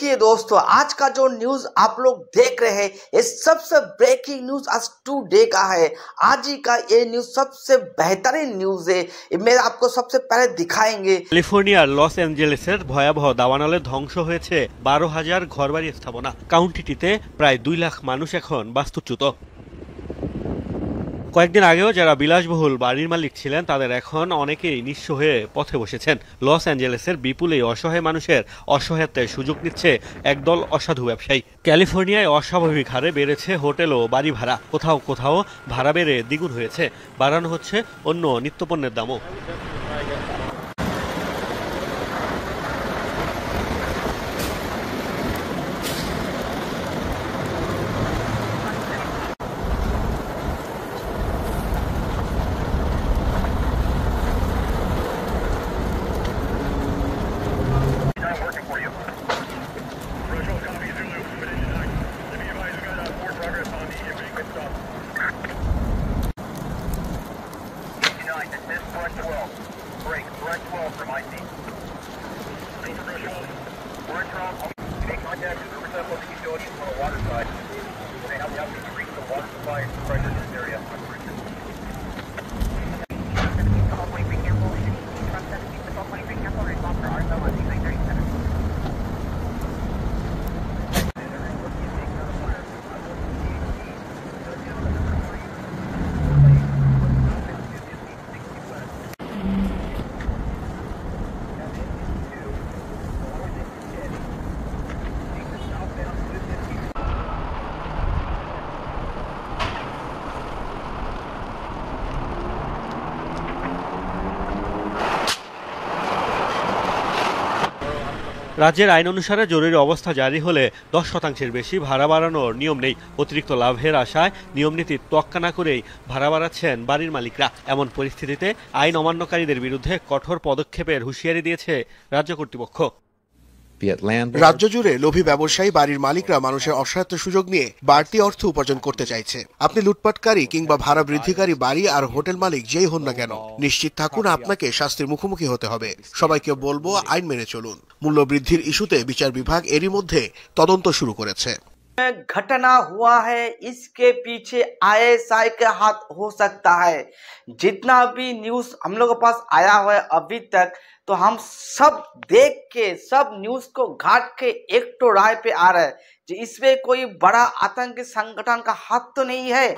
देखिए दोस्तों, आज का जो न्यूज आप लोग देख रहे हैं ये सबसे ब्रेकिंग न्यूज आज टुडे का है। आज ही का ये न्यूज सबसे बेहतरीन न्यूज है, मैं आपको सबसे पहले दिखाएंगे। ক্যালিফোর্নিয়ার লস অ্যাঞ্জেলেসের ভয়াবহ দাবানলে ধ্বংস হয়েছে 12,000 ঘরবাড়ি স্থাপনা। কাউন্টিটিতে প্রায় 2 লাখ মানুষ এখন বাস্তুচ্যুত। কয়েকদিন আগেও যারা বিলাসবহুল বাড়ির মালিক ছিলেন তাদের এখন অনেকেই নিঃস্ব হয়ে পথে বসেছেন। লস অ্যাঞ্জেলেসের বিপুল এই অসহায় মানুষের অসহায়ত্বের সুযোগ নিচ্ছে একদল অসাধু ব্যবসায়ী। ক্যালিফোর্নিয়ায় অস্বাভাবিক হারে বেড়েছে হোটেল ও বাড়ি ভাড়া, কোথাও কোথাও ভাড়া বেড়ে দ্বিগুণ হয়েছে, বাড়ানো হচ্ছে অন্য নিত্যপণ্যের দামও। রাজ্যের আইন অনুসারে জরুরি অবস্থা জারি হলে 10% বেশি ভাড়া বাড়ানোর নিয়ম নেই। অতিরিক্ত লাভের আশায় নিয়মনীতির তোয়াক্কা না করেই ভাড়া বাড়াচ্ছেন বাড়ির মালিকরা। এমন পরিস্থিতিতে আইন অমান্যকারীদের বিরুদ্ধে কঠোর পদক্ষেপের হুঁশিয়ারি দিয়েছে রাজ্য কর্তৃপক্ষ। রাজ্য জুড়ে লোভী ব্যবসায়ী বাড়ির মালিকরা মানুষের অসহায়ত্বের সুযোগ নিয়ে বাড়তি অর্থ উপার্জন করতে চাইছে। আপনি লুটপাটকারী কিংবা ভাড়া বৃদ্ধিকারী বাড়ি আর হোটেল মালিক যেই হন না কেন, নিশ্চিত থাকুন আপনাকে শাস্তির মুখোমুখি হতে হবে। সবাইকে বলবো আইন মেনে চলুন। মূল্য বৃদ্ধির ইস্যুতে বিচার বিভাগ এরই মধ্যে তদন্ত শুরু করেছে। घटना हुआ है, इसके पीछे आईएसआई का हाथ हो सकता है। जितना भी न्यूज हम लोग के पास आया हुआ है अभी तक, तो हम सब देख के सब न्यूज को घाट के एक तो राय पे आ रहा है कि इसमें कोई बड़ा आतंकी संगठन का हाथ तो नहीं है।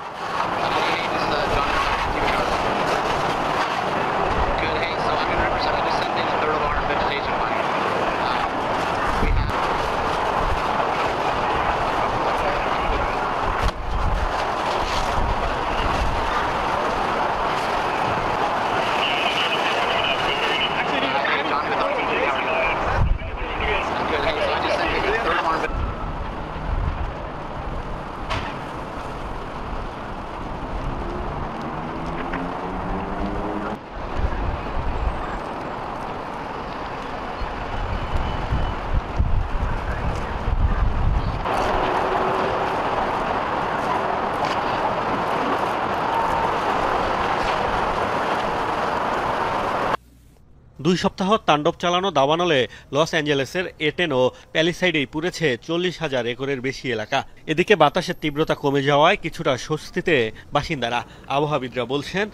দুই সপ্তাহ তাণ্ডব চালানো দাবানলে লস অ্যাঞ্জেলেসের এটেন ও প্যালিসাইডেই পুড়েছে 40,000 একরের বেশি এলাকা। এদিকে বাতাসের তীব্রতা কমে যাওয়ায় কিছুটা স্বস্তিতে বাসিন্দারা। আবহাওয়াবিদরা বলছেন